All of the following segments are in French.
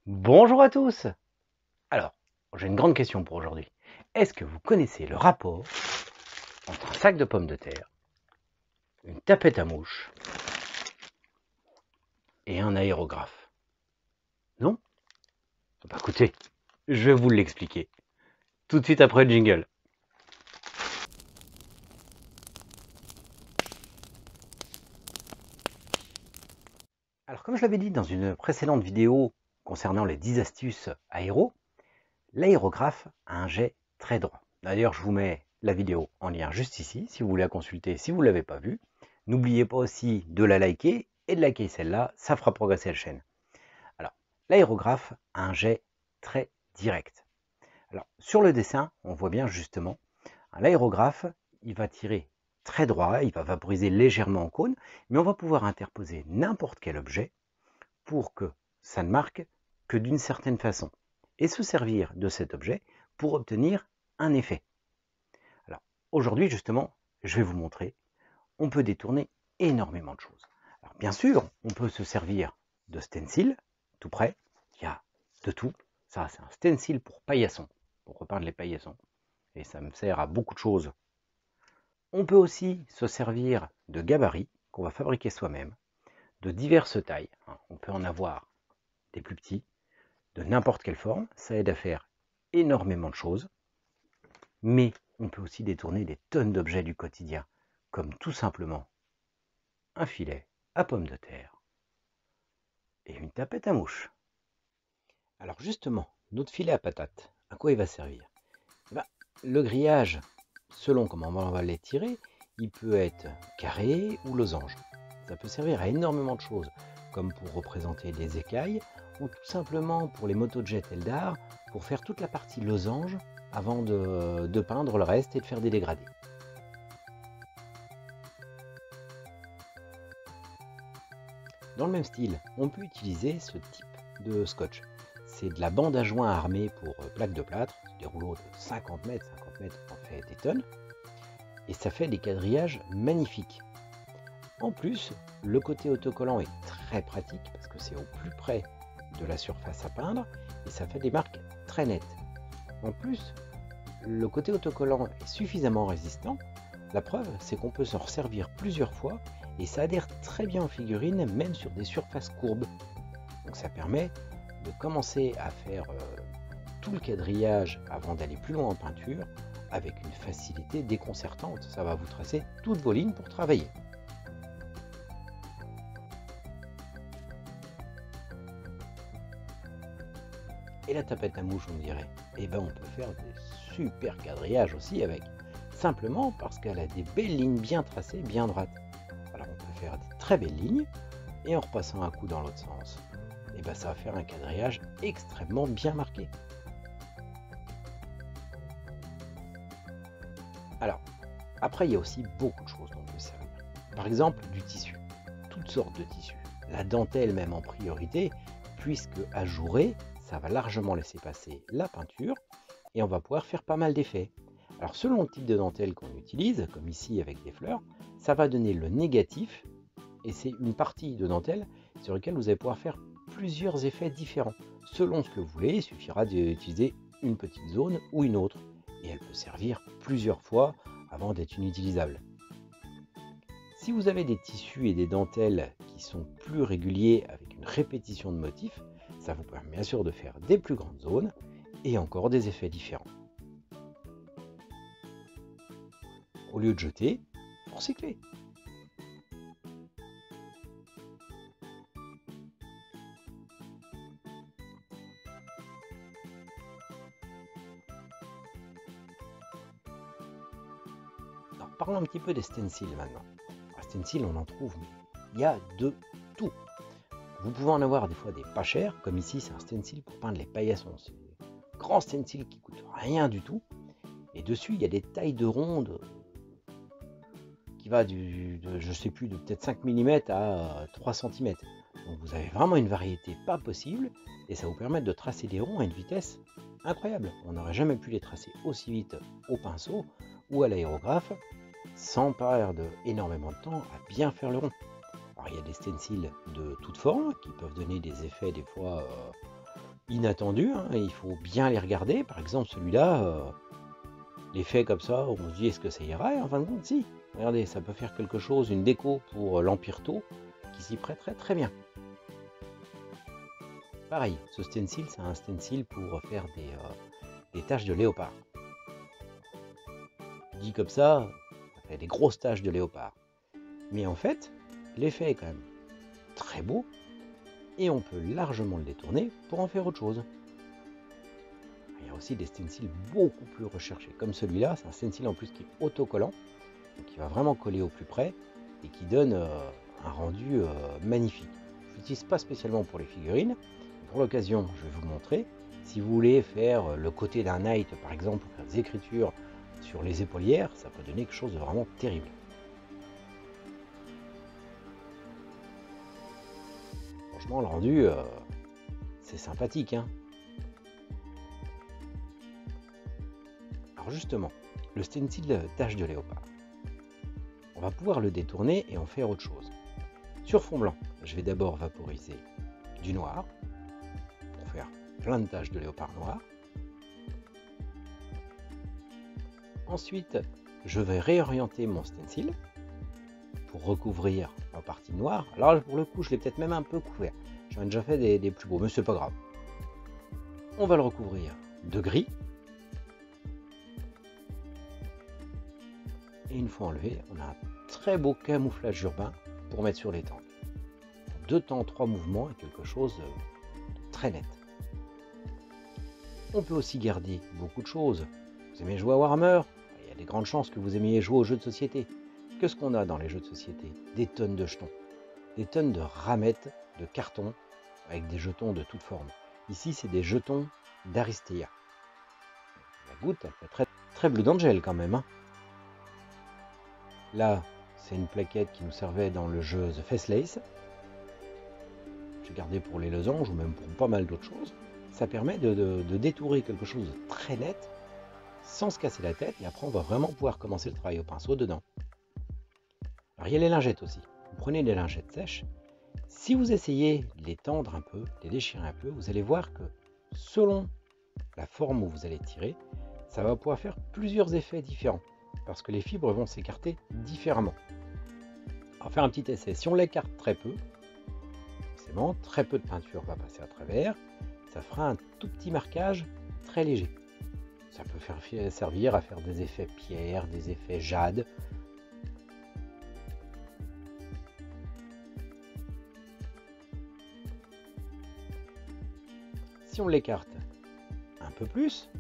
Bonjour à tous. Alors, j'ai une grande question pour aujourd'hui. Est-ce que vous connaissez le rapport entre un sac de pommes de terre, une tapette à mouche et un aérographe? Non? Bah écoutez, je vais vous l'expliquer tout de suite après le jingle. Alors comme je l'avais dit dans une précédente vidéo concernant les 10 astuces aéro, l'aérographe a un jet très droit. D'ailleurs, je vous mets la vidéo en lien juste ici, si vous voulez la consulter, si vous ne l'avez pas vue. N'oubliez pas aussi de la liker et de liker celle-là, ça fera progresser la chaîne. Alors, l'aérographe a un jet très direct. Alors, sur le dessin, on voit bien justement, l'aérographe, il va tirer très droit, il va vaporiser légèrement en cône, mais on va pouvoir interposer n'importe quel objet pour que ça ne marque que d'une certaine façon, et se servir de cet objet pour obtenir un effet. Alors, aujourd'hui, justement, je vais vous montrer, on peut détourner énormément de choses. Alors, bien sûr, on peut se servir de stencil, tout près, il y a de tout. Ça, c'est un stencil pour paillasson, pour repeindre les paillassons, et ça me sert à beaucoup de choses. On peut aussi se servir de gabarits qu'on va fabriquer soi-même, de diverses tailles. On peut en avoir des plus petits, de n'importe quelle forme, ça aide à faire énormément de choses, mais on peut aussi détourner des tonnes d'objets du quotidien, comme tout simplement un filet à pommes de terre et une tapette à mouche. Alors justement, notre filet à patates, à quoi il va servir? Le grillage, selon comment on va les tirer, il peut être carré ou losange. Ça peut servir à énormément de choses, comme pour représenter des écailles, ou tout simplement pour les motos de jet Eldar, pour faire toute la partie losange avant de peindre le reste et de faire des dégradés. Dans le même style, on peut utiliser ce type de scotch. C'est de la bande à joint armée pour plaques de plâtre, des rouleaux de 50 mètres en fait des tonnes, et ça fait des quadrillages magnifiques. En plus, le côté autocollant est très pratique parce que c'est au plus près de la surface à peindre et ça fait des marques très nettes. En plus, le côté autocollant est suffisamment résistant. La preuve, c'est qu'on peut s'en resservir plusieurs fois et ça adhère très bien aux figurines, même sur des surfaces courbes. Donc ça permet de commencer à faire tout le quadrillage avant d'aller plus loin en peinture avec une facilité déconcertante. Ça va vous tracer toutes vos lignes pour travailler. Et la tapette à mouche, on dirait, eh ben on peut faire des super quadrillages aussi avec, simplement parce qu'elle a des belles lignes bien tracées, bien droites. Alors on peut faire des très belles lignes, et en repassant un coup dans l'autre sens, et ben ça va faire un quadrillage extrêmement bien marqué. Alors, après il y a aussi beaucoup de choses dont on peut servir. Par exemple du tissu, toutes sortes de tissus. La dentelle même en priorité, puisque ajourée, ça va largement laisser passer la peinture et on va pouvoir faire pas mal d'effets. Alors selon le type de dentelle qu'on utilise, comme ici avec des fleurs, ça va donner le négatif et c'est une partie de dentelle sur laquelle vous allez pouvoir faire plusieurs effets différents. Selon ce que vous voulez, il suffira d'utiliser une petite zone ou une autre et elle peut servir plusieurs fois avant d'être inutilisable. Si vous avez des tissus et des dentelles qui sont plus réguliers avec une répétition de motifs, ça vous permet bien sûr de faire des plus grandes zones et encore des effets différents. Au lieu de jeter, vous recyclez. Alors parlons un petit peu des stencils maintenant. Les stencils, on en trouve, mais il y a de tout. Vous pouvez en avoir des fois des pas chers, comme ici c'est un stencil pour peindre les paillassons. C'est un grand stencil qui coûte rien du tout. Et dessus il y a des tailles de rondes qui va je sais plus, de peut-être 5 mm à 3 cm. Donc vous avez vraiment une variété pas possible et ça vous permet de tracer des ronds à une vitesse incroyable. On n'aurait jamais pu les tracer aussi vite au pinceau ou à l'aérographe sans perdre énormément de temps à bien faire le rond. Alors il y a des stencils de toutes formes qui peuvent donner des effets des fois inattendus, hein, et il faut bien les regarder. Par exemple, celui-là, les faits comme ça, on se dit est-ce que ça ira? Et en fin de compte, si. Regardez, ça peut faire quelque chose, une déco pour l'Empire Tau, qui s'y prêterait très bien. Pareil, ce stencil, c'est un stencil pour faire des taches de léopard. Dit comme ça fait des grosses taches de léopard. Mais en fait, l'effet est quand même très beau, et on peut largement le détourner pour en faire autre chose. Il y a aussi des stencils beaucoup plus recherchés, comme celui-là, c'est un stencil en plus qui est autocollant, donc qui va vraiment coller au plus près, et qui donne un rendu magnifique. Je l'utilise pas spécialement pour les figurines. Pour l'occasion, je vais vous le montrer. Si vous voulez faire le côté d'un knight, par exemple, pour faire des écritures sur les épaulières, ça peut donner quelque chose de vraiment terrible. Franchement, le rendu, c'est sympathique, hein. Alors justement, le stencil tache de léopard, on va pouvoir le détourner et en faire autre chose. Sur fond blanc, je vais d'abord vaporiser du noir pour faire plein de taches de léopard noir. Ensuite, je vais réorienter mon stencil pour recouvrir en partie noire. Alors pour le coup, je l'ai peut-être même un peu couvert. J'en ai déjà fait des plus beaux, mais c'est pas grave. On va le recouvrir de gris. Et une fois enlevé, on a un très beau camouflage urbain pour mettre sur les tanks. En 2 temps, 3 mouvements et quelque chose de très net. On peut aussi garder beaucoup de choses. Vous aimez jouer à Warhammer? Il y a des grandes chances que vous aimiez jouer aux jeux de société. Qu'est-ce qu'on a dans les jeux de société? Des tonnes de jetons, des tonnes de ramettes, de cartons, avec des jetons de toutes formes. Ici, c'est des jetons d'Aristea. La goutte, elle fait très, très Blood Angel quand même, hein. Là, c'est une plaquette qui nous servait dans le jeu The Faceless. J'ai gardé pour les losanges ou même pour pas mal d'autres choses. Ça permet de détourer quelque chose de très net sans se casser la tête, et après on va vraiment pouvoir commencer le travail au pinceau dedans. Alors il y a les lingettes aussi. Vous prenez des lingettes sèches. Si vous essayez de les tendre un peu, de les déchirer un peu, vous allez voir que selon la forme où vous allez tirer, ça va pouvoir faire plusieurs effets différents, parce que les fibres vont s'écarter différemment. On va faire un petit essai. Si on l'écarte très peu, forcément, très peu de peinture va passer à travers. Ça fera un tout petit marquage très léger. Ça peut servir à faire des effets pierre, des effets jade. Si on l'écarte un peu plus,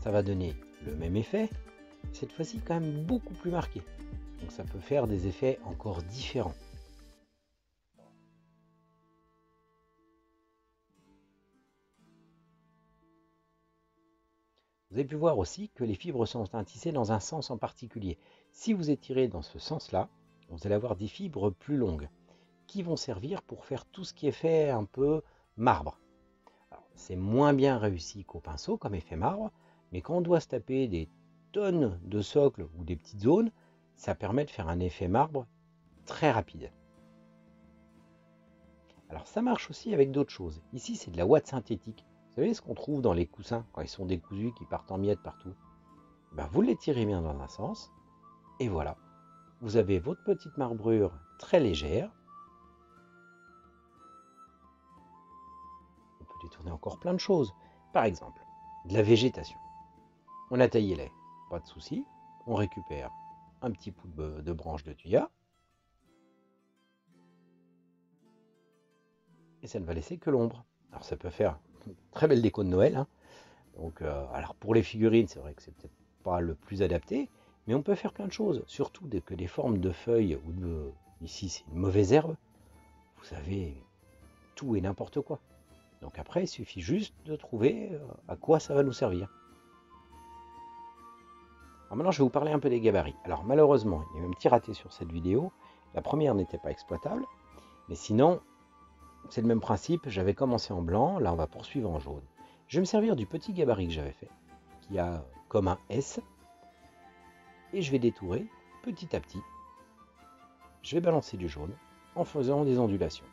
ça va donner le même effet, cette fois-ci quand même beaucoup plus marqué. Donc ça peut faire des effets encore différents. Vous avez pu voir aussi que les fibres sont tissées dans un sens en particulier. Si vous étirez dans ce sens-là, vous allez avoir des fibres plus longues qui vont servir pour faire tout ce qui est fait un peu marbre. C'est moins bien réussi qu'au pinceau comme effet marbre, mais quand on doit se taper des tonnes de socles ou des petites zones, ça permet de faire un effet marbre très rapide. Alors ça marche aussi avec d'autres choses. Ici c'est de la ouate synthétique. Vous savez ce qu'on trouve dans les coussins quand ils sont décousus, qui partent en miettes partout? Vous les tirez bien dans un sens, et voilà. Vous avez votre petite marbrure très légère. On peut détourner encore plein de choses. Par exemple, de la végétation. On a taillé les, pas de souci. On récupère un petit bout de branche de thuya. Et ça ne va laisser que l'ombre. Alors ça peut faire une très belle déco de Noël, hein. Donc, alors pour les figurines, c'est vrai que c'est peut-être pas le plus adapté, mais on peut faire plein de choses. Surtout dès que des formes de feuilles ou de, ici c'est une mauvaise herbe, vous avez tout et n'importe quoi. Donc après, il suffit juste de trouver à quoi ça va nous servir. Alors maintenant, je vais vous parler un peu des gabarits. Alors malheureusement, il y a eu un petit raté sur cette vidéo. La première n'était pas exploitable, mais sinon, c'est le même principe. J'avais commencé en blanc, là on va poursuivre en jaune. Je vais me servir du petit gabarit que j'avais fait, qui a comme un S, et je vais détourer petit à petit. Je vais balancer du jaune en faisant des ondulations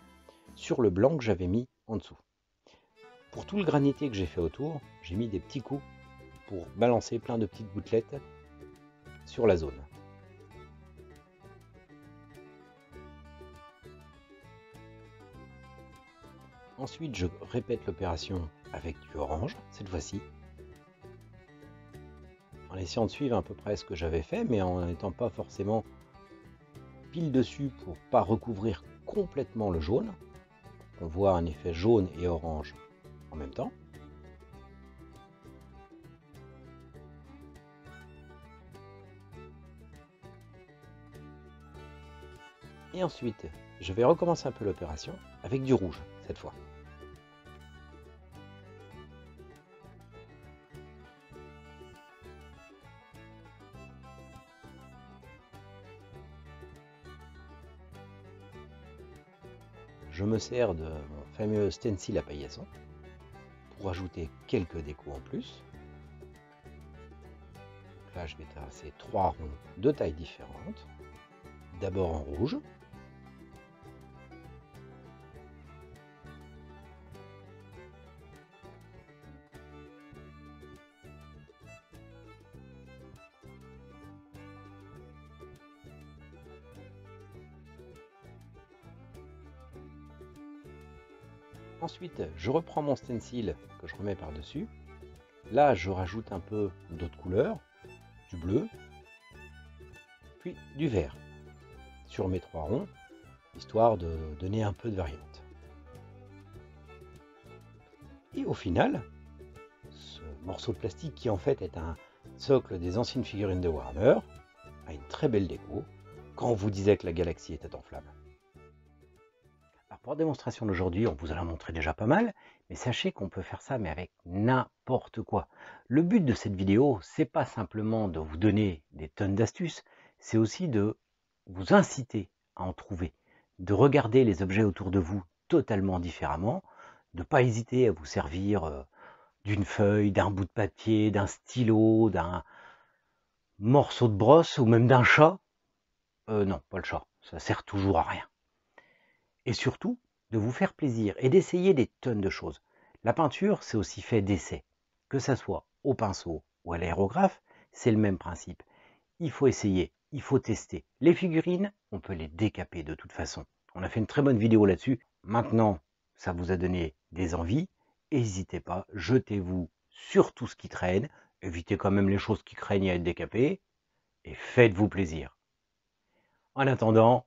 sur le blanc que j'avais mis en dessous. Pour tout le granité que j'ai fait autour, j'ai mis des petits coups pour balancer plein de petites gouttelettes sur la zone. Ensuite, je répète l'opération avec du orange, cette fois-ci, en essayant de suivre à peu près ce que j'avais fait, mais en n'étant pas forcément pile dessus pour pas recouvrir complètement le jaune. On voit un effet jaune et orange en même temps. Et ensuite, je vais recommencer un peu l'opération avec du rouge cette fois. Je me sers de mon fameux stencil à paillasson pour ajouter quelques décos en plus. Donc là, je vais tracer 3 ronds de tailles différentes. D'abord en rouge. Ensuite, je reprends mon stencil que je remets par-dessus. Là, je rajoute un peu d'autres couleurs, du bleu, puis du vert sur mes 3 ronds, histoire de donner un peu de variante. Et au final, ce morceau de plastique qui en fait est un socle des anciennes figurines de Warhammer a une très belle déco quand on vous disait que la galaxie était en flammes. Alors pour la démonstration d'aujourd'hui, on vous en a montré déjà pas mal, mais sachez qu'on peut faire ça mais avec n'importe quoi. Le but de cette vidéo, c'est pas simplement de vous donner des tonnes d'astuces, c'est aussi de vous inciter à en trouver, de regarder les objets autour de vous totalement différemment, de ne pas hésiter à vous servir d'une feuille, d'un bout de papier, d'un stylo, d'un morceau de brosse ou même d'un chat. Non, pas le chat, ça sert toujours à rien. Et surtout, de vous faire plaisir et d'essayer des tonnes de choses. La peinture, c'est aussi fait d'essais. Que ça soit au pinceau ou à l'aérographe, c'est le même principe. Il faut essayer, il faut tester. Les figurines, on peut les décaper de toute façon. On a fait une très bonne vidéo là-dessus. Maintenant, ça vous a donné des envies. N'hésitez pas, jetez-vous sur tout ce qui traîne. Évitez quand même les choses qui craignent à être décapées. Et faites-vous plaisir. En attendant,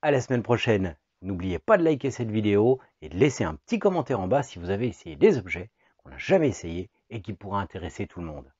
à la semaine prochaine. N'oubliez pas de liker cette vidéo et de laisser un petit commentaire en bas si vous avez essayé des objets qu'on n'a jamais essayé et qui pourraient intéresser tout le monde.